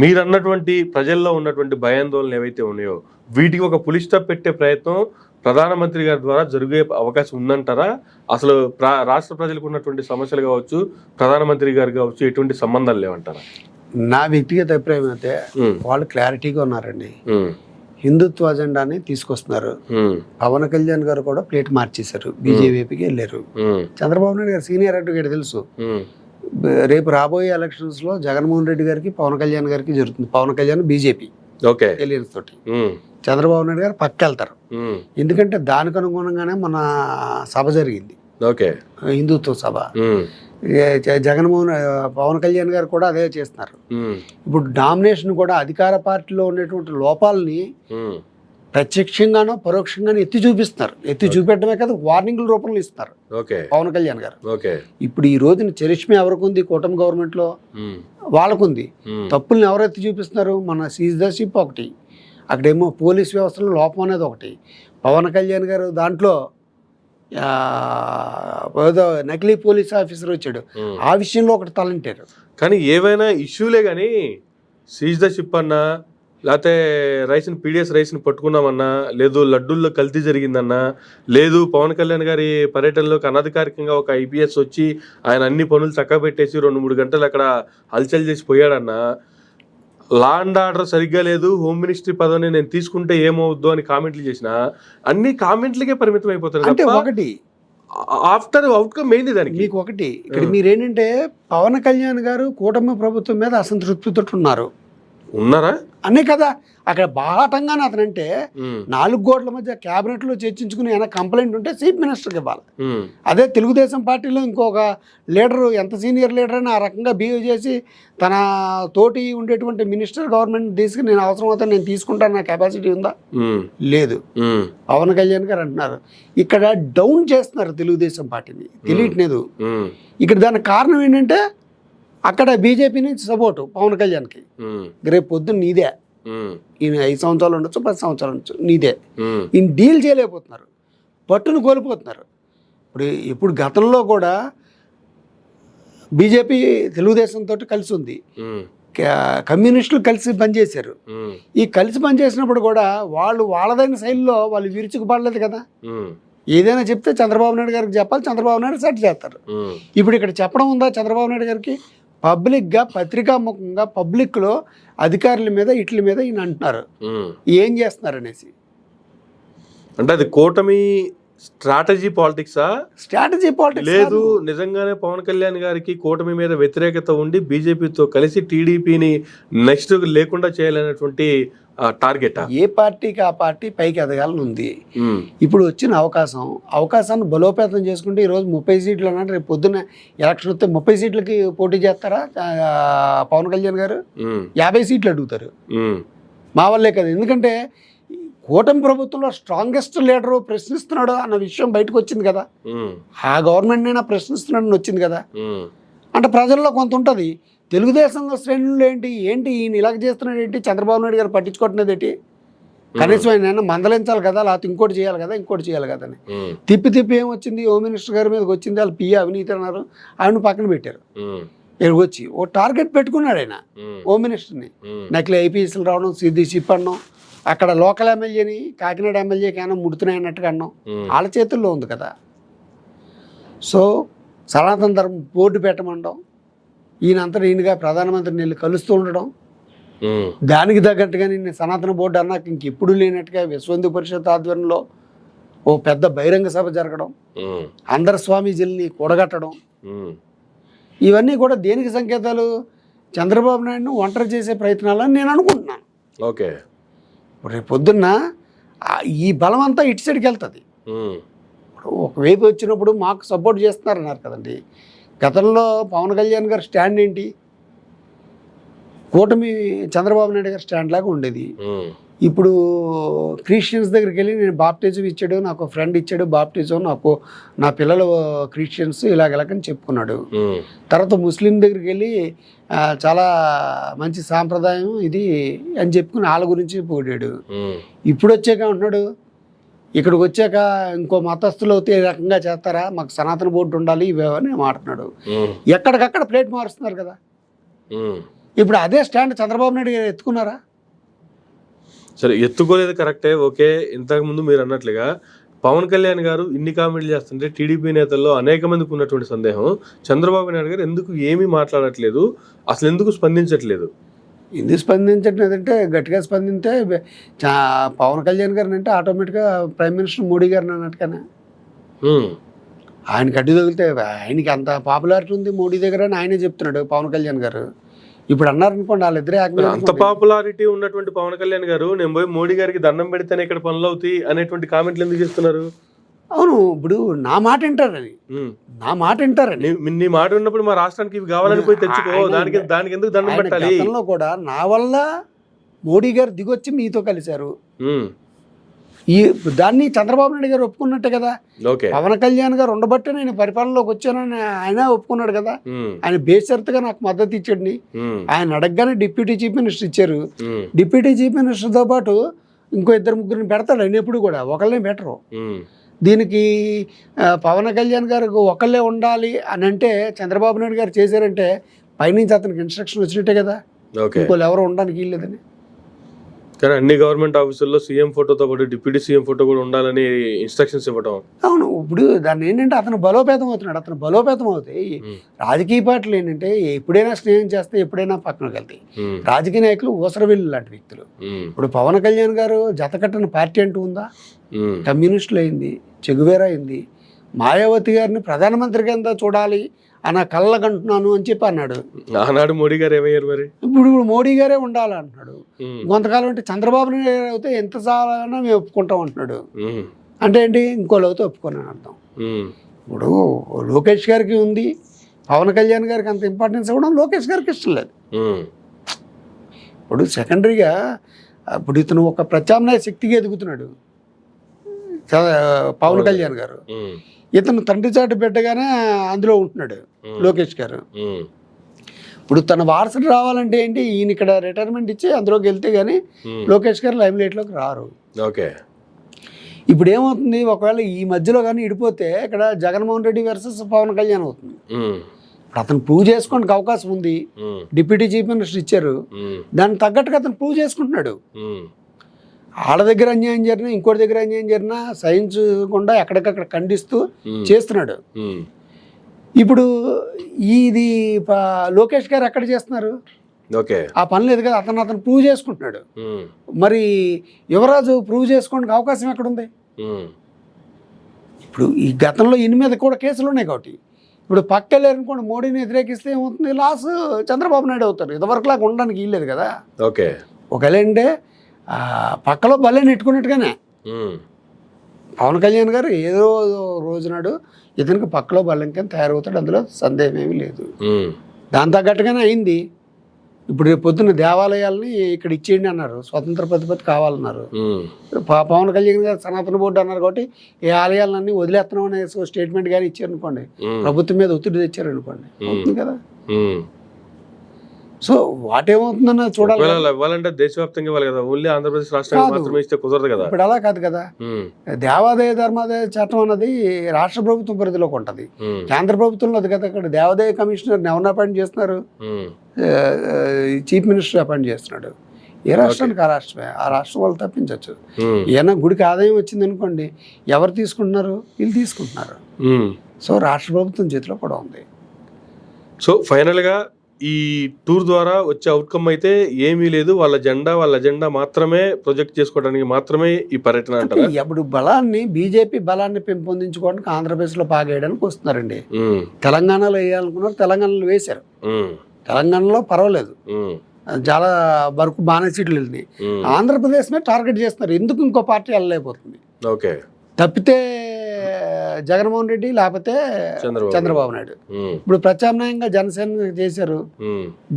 మీరు అన్నటువంటి ప్రజల్లో ఉన్నటువంటి భయాందోళనలు ఏవైతే ఉన్నాయో వీటికి ఒక పులి స్టాప్ పెట్టే ప్రయత్నం ప్రధానమంత్రి గారి ద్వారా జరిగే అవకాశం ఉందంటారా? అసలు రాష్ట్ర ప్రజలకు ఉన్నటువంటి సమస్యలు కావచ్చు, ప్రధానమంత్రి గారు కావచ్చు, ఎటువంటి సంబంధాలు లేవంటారా? నా వ్యక్తిగత అభిప్రాయం అయితే వాళ్ళు క్లారిటీగా ఉన్నారండి. హిందుత్వ అజెండాని తీసుకొస్తున్నారు. పవన్ కళ్యాణ్ గారు కూడా ప్లేట్ మార్చేశారు, బీజేపీకి వెళ్ళారు. చంద్రబాబు నాయుడు గారు సీనియర్ అడ్వకేట్ తెలుసు. రేపు రాబోయే ఎలక్షన్స్ లో జగన్మోహన్ రెడ్డి గారికి పవన్ కళ్యాణ్ గారికి జరుగుతుంది. పవన్ కళ్యాణ్ బీజేపీ ఎలియన్స్ తోటి, చంద్రబాబు నాయుడు గారు పక్క వెళ్తారు. ఎందుకంటే దానికి అనుగుణంగానే మన సభ జరిగింది, హిందుత్వ సభ. పవన్ కళ్యాణ్ గారు కూడా అదే చేస్తున్నారు. ఇప్పుడు డామినేషన్ కూడా అధికార పార్టీలో ఉండేటువంటి లోపాలని ప్రత్యక్షంగానో పరోక్షంగానో ఎత్తి చూపిస్తున్నారు. ఎత్తి చూపెట్టడమే కదా, వార్నింగ్ల రూపంలో ఇస్తున్నారు పవన్ కళ్యాణ్ గారు. ఇప్పుడు ఈ రోజున చరిష్మ ఎవరికి కూటమి గవర్నమెంట్ లో వాళ్ళకుంది. తప్పుల్ని ఎవరు ఎత్తి చూపిస్తున్నారు? మన సీజ్ ద షిప్ ఒకటి, అక్కడేమో పోలీస్ వ్యవస్థలో లోపం అనేది ఒకటి. పవన్ కళ్యాణ్ గారు దాంట్లో ఏదో నకిలీ పోలీస్ ఆఫీసర్ వచ్చాడు, ఆ విషయంలో ఒకటి తలంటారు. కానీ ఏవైనా ఇష్యూలే కానీ సీజ్ ద షిప్ అన్నా, లేకపోతే రైస్ని పీడిఎస్ రైస్ని పట్టుకున్నామన్నా, లేదు లడ్డూల్లో కల్తీ జరిగిందన్నా, లేదు పవన్ కళ్యాణ్ గారి పర్యటనలోకి అనధికారికంగా ఒక ఐపీఎస్ వచ్చి ఆయన అన్ని పనులు చక్కగా పెట్టేసి 2-3 గంటలు అక్కడ హల్చల్ చేసి పోయాడన్నా, లా అండ్ ఆర్డర్ సరిగ్గా లేదు, హోమ్ మినిస్ట్రీ పదవిని నేను తీసుకుంటే ఏమవుద్దు అని కామెంట్లు చేసిన అన్ని కామెంట్లకే పరిమితం అయిపోతారు. అంటే ఒకటి ఆఫ్టర్ అవుట్కమ్ ఏంది దానికి? మీకు ఒకటి ఇక్కడ మీరేంటంటే పవన్ కళ్యాణ్ గారు కూటమి ప్రభుత్వం మీద అసంతృప్తితో ఉన్నారా అనే కదా. అక్కడ బాహటంగానే అతనంటే 4 గోడల మధ్య క్యాబినెట్ లో చర్చించుకుని ఏమైనా కంప్లైంట్ ఉంటే చీఫ్ మినిస్టర్కి ఇవ్వాలి. అదే తెలుగుదేశం పార్టీలో ఇంకొక లీడరు, ఎంత సీనియర్ లీడర్ అని ఆ రకంగా బిహేవ్ చేసి తన తోటి ఉండేటువంటి మినిస్టర్ గవర్నమెంట్ తీసుకుని నేను అవసరం అవుతా నేను తీసుకుంటాను, నా కెపాసిటీ ఉందా? లేదు. పవన్ కళ్యాణ్ గారు అంటున్నారు ఇక్కడ డౌన్ చేస్తున్నారు తెలుగుదేశం పార్టీని, తెలియట్లేదు. ఇక్కడ దానికి కారణం ఏంటంటే అక్కడ బీజేపీ నుంచి సపోర్టు పవన్ కళ్యాణ్కి. రేపు పొద్దున్న నీదే, ఈయన 5 సంవత్సరాలు ఉండొచ్చు, 10 సంవత్సరాలు ఉండొచ్చు, నీదే. ఈయన డీల్ చేయలేకపోతున్నారు, పట్టును కోల్పోతున్నారు. ఇప్పుడు గతంలో కూడా బీజేపీ తెలుగుదేశంతో కలిసి ఉంది, కమ్యూనిస్టులు కలిసి పనిచేశారు. ఈ కలిసి పనిచేసినప్పుడు కూడా వాళ్ళు వాళ్ళదైన శైలిలో వాళ్ళు విరుచుకుపడలేదు కదా. ఏదైనా చెప్తే చంద్రబాబు నాయుడు గారికి చెప్పాలి, చంద్రబాబు నాయుడు సెట్ చేస్తారు. ఇప్పుడు ఇక్కడ చెప్పడం ఉందా చంద్రబాబు నాయుడు గారికి? పబ్లిక్గా పత్రికాముఖంగా పబ్లిక్లో అధికారుల మీద ఇట్ల మీద ఈయన అంటున్నారు ఏం చేస్తున్నారు అనేసి. అంటే అది కూటమి స్ట్రాటజీ పాలిటిక్సా? స్ట్రాటజీ పాలిటిక్స్ లేదు, నిజంగానే పవన్ కళ్యాణ్ గారికి కూటమి మీద వ్యతిరేకత ఉండి బీజేపీతో కలిసి టీడీపీని నెక్స్ట్ లేకుండా చేయాలనేటువంటి టార్గెట్. ఏ పార్టీకి ఆ పార్టీ పైకి ఎదగాలని ఉంది. ఇప్పుడు వచ్చిన అవకాశాన్ని బలోపేతం చేసుకుంటే ఈరోజు 30 సీట్లు అన్నట్టు రేపు పొద్దున్న ఎలక్షన్ వస్తే 30 సీట్లకి పోటీ చేస్తారా పవన్ కళ్యాణ్ గారు? 50 సీట్లు అడుగుతారు. మా వల్లే కదా, ఎందుకంటే కూటమి ప్రభుత్వంలో స్ట్రాంగెస్ట్ లీడరు ప్రశ్నిస్తున్నాడు అన్న విషయం బయటకు వచ్చింది కదా. ఆ గవర్నమెంట్ అయినా ప్రశ్నిస్తున్నాడని వచ్చింది కదా. అంటే ప్రజల్లో కొంత ఉంటుంది. తెలుగుదేశంలో శ్రేణులు ఏంటి ఈయన ఇలాగ చేస్తున్నాడు ఏంటి, చంద్రబాబు నాయుడు గారు పట్టించుకోవట్లేదు ఏంటి, కనీసం ఆయన మందలించాలి కదా, లేకపోతే ఇంకోటి చేయాలి కదా అని తిప్పి ఏమొచ్చింది, హోమ్ మినిస్టర్ గారి మీదకి వచ్చింది. వాళ్ళు పిఏ అవినీతి అన్నారు, ఆయన పక్కన పెట్టారు. ఇక్కడికి వచ్చి ఓ టార్గెట్ పెట్టుకున్నాడు ఆయన హోమ్ మినిస్టర్ని. నకిలీ ఐపీఎస్లు రావడం, సిద్ధి షిప్ అన్నాం, అక్కడ లోకల్ ఎమ్మెల్యేని కాకినాడ ఎమ్మెల్యేకి ఏమైనా ముడుతున్నాయి అన్నట్టుగా అన్నాం. వాళ్ళ చేతుల్లో ఉంది కదా. సో సనాతన ధర్మం బోర్డు పెట్టమంటాం, ఈయనగా ప్రధానమంత్రిని వెళ్ళి కలుస్తూ ఉండడం, దానికి తగ్గట్టుగా నేను సనాతన బోర్డు అన్నాక ఇంకెప్పుడు లేనట్టుగా విశ్వ హిందూ పరిషత్ ఆధ్వర్యంలో ఓ పెద్ద బహిరంగ సభ జరగడం, అందరు స్వామీజీల్ని కూడగట్టడం, ఇవన్నీ కూడా దేనికి సంకేతాలు? చంద్రబాబు నాయుడును ఒంటరి చేసే ప్రయత్నాలని నేను అనుకుంటున్నాను. ఓకే, రేపు పొద్దున్న ఈ బలం అంతా ఇటు సైడ్కి వెళ్తుంది. ఒకవైపు వచ్చినప్పుడు మాకు సపోర్ట్ చేస్తున్నారన్నారు కదండి. గతంలో పవన్ కళ్యాణ్ గారి స్టాండ్ ఏంటి? కూటమి చంద్రబాబు నాయుడు గారి స్టాండ్ లాగా ఉండేది. ఇప్పుడు క్రిస్టియన్స్ దగ్గరికి వెళ్ళి నేను బాప్టిజం ఇచ్చాడు, నాకు ఫ్రెండ్ ఇచ్చాడు బాప్టిజం, నా పిల్లలు క్రిస్టియన్స్ ఇలాగెలాగని చెప్పుకున్నాడు. తర్వాత ముస్లిం దగ్గరికి వెళ్ళి చాలా మంచి సాంప్రదాయం ఇది అని చెప్పుకుని వాళ్ళ గురించి పోడాడు. ఇప్పుడు వచ్చాక అంటున్నాడు, ఇక్కడికి వచ్చాక ఇంకో మతస్థులు అయితే ఏ రకంగా చేస్తారా, మాకు సనాతన బోర్డు ఉండాలి ఇవేవని మాట్లాడు. ఎక్కడికక్కడ ప్లేట్ మారుస్తున్నారు కదా. ఇప్పుడు అదే స్టాండ్ చంద్రబాబు నాయుడు గారు ఎత్తుకున్నారా? సరే, ఎత్తుకోలేదు కరెక్టే. ఓకే, ఇంతకుముందు మీరు అన్నట్లుగా పవన్ కళ్యాణ్ గారు ఇన్ని కామెంట్లు చేస్తుంటే టీడీపీ నేతల్లో అనేక మందికి ఉన్నటువంటి సందేహం, చంద్రబాబు నాయుడు గారు ఎందుకు ఏమీ మాట్లాడట్లేదు, అసలు ఎందుకు స్పందించట్లేదు? ఎందుకు స్పందించట్లేదంటే గట్టిగా స్పందింటే పవన్ కళ్యాణ్ గారిని అంటే ఆటోమేటిక్గా ప్రైమ్ మినిస్టర్ మోడీ గారిని అన్నట్టుగానే ఆయనకి అడ్డు తగిలితే, ఆయనకి అంత పాపులారిటీ ఉంది మోడీ దగ్గర అని ఆయనే చెప్తున్నాడు పవన్ కళ్యాణ్ గారు. ఇప్పుడు అన్నారనుకోండి వాళ్ళిద్దరే అంత పాపులారిటీ ఉన్నటువంటి పవన్ కళ్యాణ్ గారు నేను పోయి మోడీ గారికి దండం పెడితేనే ఇక్కడ పనులు అవుతాయి అనేటువంటి కామెంట్లు ఎందుకు చేస్తున్నారు? అవును, ఇప్పుడు నా మాట వింటారని నీ మాట ఉన్నప్పుడు మా రాష్ట్రానికి ఇవి కావాలని పోయి తెచ్చుకో, దానికి ఎందుకు దండం పెట్టాలి? గతంలో కూడా నా వల్ల మోడీ గారు దిగొచ్చి మీతో కలిశారు, దాన్ని చంద్రబాబు నాయుడు గారు ఒప్పుకున్నట్టే కదా. పవన్ కళ్యాణ్ గారు ఉండబట్టే నేను పరిపాలనలోకి వచ్చానని ఆయన ఒప్పుకున్నాడు కదా. ఆయన బేషరతుగా నాకు మద్దతు ఇచ్చాడు. ఆయన అడగగానే డిప్యూటీ చీఫ్ మినిస్టర్ ఇచ్చారు. డిప్యూటీ చీఫ్ మినిస్టర్తో పాటు ఇంకో 2-3 పెడతాడు ఆయన, ఎప్పుడు కూడా ఒకళ్ళనే బెటరు. దీనికి పవన్ కళ్యాణ్ గారు ఒకళ్ళే ఉండాలి అని అంటే చంద్రబాబు నాయుడు గారు చేశారంటే పైనుంచి అతనికి ఇన్స్ట్రక్షన్ వచ్చినట్టే కదా, ఇంకోళ్ళు ఎవరు ఉండడానికి వీల్లేదని. కానీ అన్ని గవర్నమెంట్ ఆఫీసుల్లో సీఎం ఫోటోతో పాటు డిప్యూటీ సీఎం ఫోటో కూడా ఉండాలని ఇన్స్ట్రక్షన్స్ ఇవ్వడం. అవును, ఇప్పుడు దాన్ని ఏంటంటే అతను బలోపేతం అవుతాయి. రాజకీయ పార్టీలు ఏంటంటే ఎప్పుడైనా స్నేహం చేస్తే ఎప్పుడైనా పక్కనకి వెళ్తాయి. రాజకీయ నాయకులు ఊసరవెల్లి లాంటి వ్యక్తులు. ఇప్పుడు పవన్ కళ్యాణ్ గారు జతకట్టని పార్టీ అంటూ ఉందా? కమ్యూనిస్టులు అయింది, చెగువేరా అయింది, మాయావతి గారిని ప్రధానమంత్రి కింద చూడాలి అన్న కళ్ళకంటున్నాను అని చెప్పి అన్నాడు. ఆనాడు మోడీ గారు ఏమయ్యారు మరి? ఇప్పుడు మోడీ గారే ఉండాలి అంటున్నాడు. కొంతకాలం అంటే చంద్రబాబు నాయుడు అయితే ఎంత చాలన్నా మేము ఒప్పుకుంటాం అంటున్నాడు. అంటే ఏంటి, ఇంకోళ్ళు అయితే ఒప్పుకున్నాను అర్థం. ఇప్పుడు లోకేష్ గారికి ఉంది, పవన్ కళ్యాణ్ గారికి అంత ఇంపార్టెన్స్ ఇవ్వడం లోకేష్ గారికి ఇష్టం లేదు. ఇప్పుడు సెకండరీగా ఇప్పుడు ఇతను ఒక ప్రత్యామ్నాయ శక్తిగా ఎదుగుతున్నాడు పవన్ కళ్యాణ్ గారు. ఇతను తండ్రి చాటు బిడ్డగానే అందులో ఉంటున్నాడు లోకేష్ గారు. ఇప్పుడు తన వారసుడు రావాలంటే ఏంటి, ఈయన ఇక్కడ రిటైర్మెంట్ ఇచ్చి అందులోకి వెళ్తే గానీ లోకేష్ గారు లైమ్ లైట్లోకి రారు. ఓకే, ఇప్పుడు ఏమవుతుంది, ఒకవేళ ఈ మధ్యలో కానీ ఇడిపోతే ఇక్కడ జగన్మోహన్ రెడ్డి వర్సెస్ పవన్ కళ్యాణ్ అవుతుంది. ఇప్పుడు అతను ప్రూవ్ చేసుకోవడానికి అవకాశం ఉంది. డిప్యూటీ చీఫ్ మినిస్టర్ ఇచ్చారు, దానికి తగ్గట్టుగా అతను ప్రూవ్ చేసుకుంటున్నాడు. వాళ్ళ దగ్గర అన్యాయం జరిగినా ఇంకోటి దగ్గర అన్యాయం జరిగినా సహించకుండా ఎక్కడికక్కడ ఖండిస్తూ చేస్తున్నాడు. ఇప్పుడు ఇది లోకేష్ గారు ఎక్కడ చేస్తున్నారు? ఓకే. ఆ పని లేదు కదా, అతను ప్రూవ్ చేసుకుంటున్నాడు. మరి యువరాజు ప్రూవ్ చేసుకోవడానికి అవకాశం ఎక్కడుంది? ఇప్పుడు ఈ గతంలో ఈయన మీద కూడా కేసులు ఉన్నాయి కాబట్టి ఇప్పుడు పక్కెళ్ళారనుకోండి, మోడీని వ్యతిరేకిస్తే ఏమవుతుంది, లాస్ చంద్రబాబు నాయుడు అవుతారు. ఇదివరకులాగా ఉండడానికి వీల్లేదు కదా. ఓకే. ఒకవేళ అంటే పక్కలో భలే నెట్టుకున్నట్టుగానే పవన్ కళ్యాణ్ గారు ఏదో రోజునాడు ఇతనికి పక్కలో బలంకని తయారవుతాడు, అందులో సందేహం ఏమీ లేదు. దాని తగ్గట్టుగానే అయింది. ఇప్పుడు రేపు పొద్దున్న దేవాలయాల్ని ఇక్కడ ఇచ్చేయండి అన్నారు, స్వతంత్ర ప్రతిపత్తి కావాలన్నారు. పవన్ కళ్యాణ్ గారు సనాతన బోర్డు అన్నారు కాబట్టి ఏ ఆలయాలన్నీ వదిలేస్తున్నాం అనే స్టేట్మెంట్ కానీ ఇచ్చారనుకోండి, ప్రభుత్వం మీద ఒత్తిడి తెచ్చారనుకోండి, అవుతుంది కదా. సో వాటేమవుతుందన్న చూడాలి. ఇవ్వాలంటే దేశవ్యాప్తంగా ఇవ్వాలి కదా, ఓన్లీ ఆంధ్రప్రదేశ్ రాష్ట్రానికి మాత్రమే ఇస్తే కుదరదు కదా. ఇప్పుడు అలా కాదు కదా. దేవాదాయ ధర్మాదాయ చట్టం అన్నది రాష్ట్ర ప్రభుత్వం పరిధిలోకి ఉంటుంది, కేంద్ర ప్రభుత్వంలో అది కదా. అక్కడ దేవాదాయ కమిషనర్ ఎవరిని అపాయింట్ చేస్తున్నారు? చీఫ్ మినిస్టర్ అపాయింట్ చేస్తున్నాడు. ఏ రాష్ట్రానికి ఆ రాష్ట్రమే, ఆ రాష్ట్రం వాళ్ళు తప్పించవచ్చు. ఏమైనా గుడికి ఆదాయం వచ్చింది అనుకోండి, ఎవరు తీసుకుంటున్నారు? వీళ్ళు తీసుకుంటున్నారు. సో రాష్ట్ర ప్రభుత్వం చేతిలో కూడా ఉంది. సో ఫైనల్గా ఈ టూర్ ద్వారా వచ్చే అవుట్కమ్ అయితే ఏమీ లేదు, వాళ్ళ అజెండా మాత్రమే ప్రొజెక్ట్ చేసుకోవడానికి మాత్రమే ఈ పర్యటన అంటారు. ఇప్పుడు బీజేపీ బలాన్ని పెంపొందించుకోవడానికి ఆంధ్రప్రదేశ్లో బాగేయడానికి వస్తున్నారండి. తెలంగాణలో వేయాలనుకున్నారు, తెలంగాణలో వేశారు. తెలంగాణలో పర్వాలేదు, చాలా వరకు బాగానే సీట్లు వెళ్ళినాయి. ఆంధ్రప్రదేశ్ మీద టార్గెట్ చేస్తున్నారు. ఎందుకు ఇంకో పార్టీ వెళ్ళలేకపోతుంది? ఓకే. తప్పితే జగన్మోహన్ రెడ్డి, లేకపోతే చంద్రబాబు నాయుడు. ఇప్పుడు ప్రత్యామ్నాయంగా జనసేన చేశారు.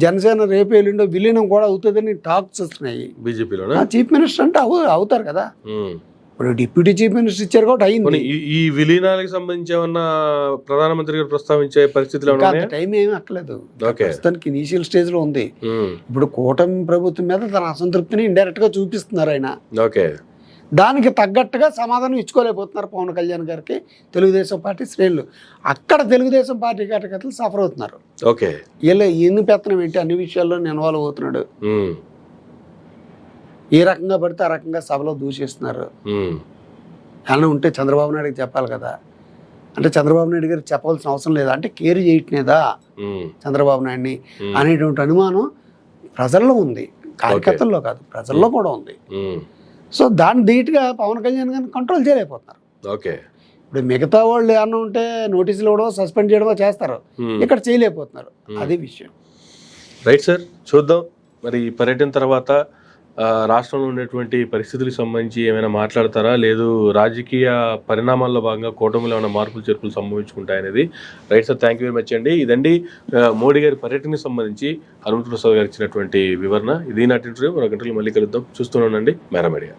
జనసేన రేపు ఎల్లుండో విలీనం కూడా అవుతుందని టాక్స్ వస్తున్నాయి బీజేపీలో. చీఫ్ మినిస్టర్ అంటే అవుతారు కదా. ఇప్పుడు డిప్యూటీ చీఫ్ మినిస్టర్ ఇచ్చారు కాబట్టి అయింది. ఈ విలీనాలకు సంబంధించి ఏమన్నా ప్రధానమంత్రి గారు ప్రస్తావించే పరిస్థితిలో టైం ఏమీ అక్కలేదు, ప్రస్తుతానికి ఇనీషియల్ స్టేజ్ లో ఉంది. ఇప్పుడు కూటమి ప్రభుత్వం మీద తన అసంతృప్తిని ఇండైరెక్ట్ గా చూపిస్తున్నారు ఆయన. ఓకే. దానికి తగ్గట్టుగా సమాధానం ఇచ్చుకోలేకపోతున్నారు పవన్ కళ్యాణ్ గారికి తెలుగుదేశం పార్టీ శ్రేణులు. అక్కడ తెలుగుదేశం పార్టీ కార్యకర్తలు సఫర్ అవుతున్నారు. ఓకే. వీళ్ళు ఎన్ని పెత్తనం ఏంటి, అన్ని విషయాల్లో ఇన్వాల్వ్ అవుతున్నాడు. ఏ రకంగా పడితే ఆ రకంగా సభలో దూషిస్తున్నారు. ఏమన్నా ఉంటే చంద్రబాబు నాయుడుకి చెప్పాలి కదా. అంటే చంద్రబాబు నాయుడు గారికి చెప్పవలసిన అవసరం లేదా, అంటే కేర్ చేయట్లేదా చంద్రబాబు నాయుడిని అనేటువంటి అనుమానం ప్రజల్లో ఉంది, కార్యకర్తల్లో కాదు, ప్రజల్లో కూడా ఉంది. సో దాన్ని ధీటుగా పవన్ కళ్యాణ్ గారిని కంట్రోల్ చేయలేకపోతున్నారు. ఓకే. ఇప్పుడు మిగతా వాళ్ళు ఏమన్నా ఉంటే నోటీసులు ఇవ్వడమో సస్పెండ్ చేయడమో చేస్తారు, ఇక్కడ చేయలేకపోతున్నారు. అది విషయం. రైట్ సార్, చూద్దాం మరి పర్యటన తర్వాత రాష్ట్రంలో ఉండేటువంటి పరిస్థితులకు సంబంధించి ఏమైనా మాట్లాడతారా, లేదు రాజకీయ పరిణామాల్లో భాగంగా కూటమిలో ఏమైనా మార్పులు చేర్పులు సంభవించుకుంటాయనేది. Right sir, thank you very much అండి. ఇదండి మోడీ గారి పర్యటనకు సంబంధించి హనుమంత్ ప్రసాద్ గారు ఇచ్చినటువంటి వివరణ. ఇది నాటి ఇంటర్వ్యూ. మరో గంటలు మళ్ళీ కలుద్దాం. చూస్తూనే ఉండండి మేరా మీడియా.